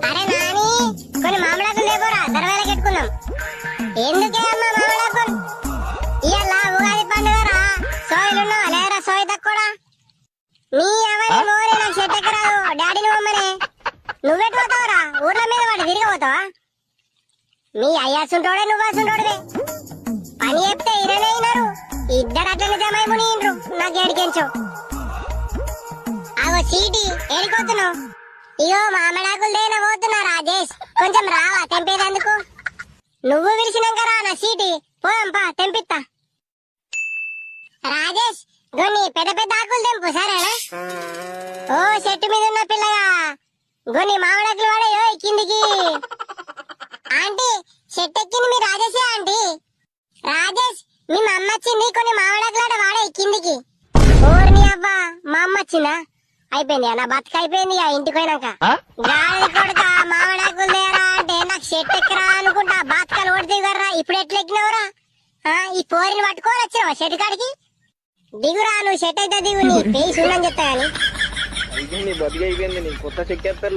అరే నాని కొన్ని మామిడాకులు లేపోరా దర్వాజకి పెట్టుకుందాం. ఎందుకే అమ్మా మామిడాకులు? ఇవాళ ఉగాది పండుగరా, సోయిలున్నావా లేరా? సోయి తక్కువడా నీ ఎవరి మోరే నాకు చెట్టు ఎక్కరాదు. డాడీని బొమ్మనే నువ్వెటు పోతావురా? ఊర్ల మీద వాడు తిరిగిపోతావా? మీ అయ్యాసుంటోడే నువ్వాసుంటోడివే. పని చెప్తే ఇరనే అయినారు, ఇద్దరు అట్లనే జమై మునిండ్రు. నాకు ఏడికెంచు అగో చీటి ఏడిపోతున్నావు? ఇగో మామిడాకులు దేనా పోతున్నా. రాజేష్ కొంచెం రావా తెంపేదందుకు? నువ్వు విరిచినాక రా నా సీటి పోయంపా తెంపిస్తా. రాజేష్ గొన్ని పెద్ద పెద్ద ఆకులు తెంపు సరేనా? ఓ చెట్టు మీద ఉన్న పిల్లగా గొన్ని మామిడాకులు వాడేయో కిందికి. ఆంటీ చెట్టు ఎక్కింది మీ రాజేషే ఆంటీ. రాజేష్ మీ అమ్మ వచ్చింది, కొన్ని మామిడాకులాట వాడే కిందికి. ఓర్ని అవ్వా మా అమ్మ వచ్చిందా? అయిపోయింది నా బతుక అయిపోయింది. ఇంటికి పోయినాక గాలి కొడుక మామిడాకులు తేరా అంటే నాకు చెట్టు ఎక్కరా అనుకుంటా బాతకాలు కొడితే కర్రా. ఇప్పుడు ఎట్లా ఎక్కినవరా? ఈ పోరిని పట్టుకోని వచ్చావా చెట్టు కాడికి? దిగురా నువ్వు, చెట్టు అయితే దిగు, నీ పేసి ఉందని చెప్తా గాని. అయిపోయింది బతికి అయిపోయింది, నీ కొత్త చెక్కేస్తారు.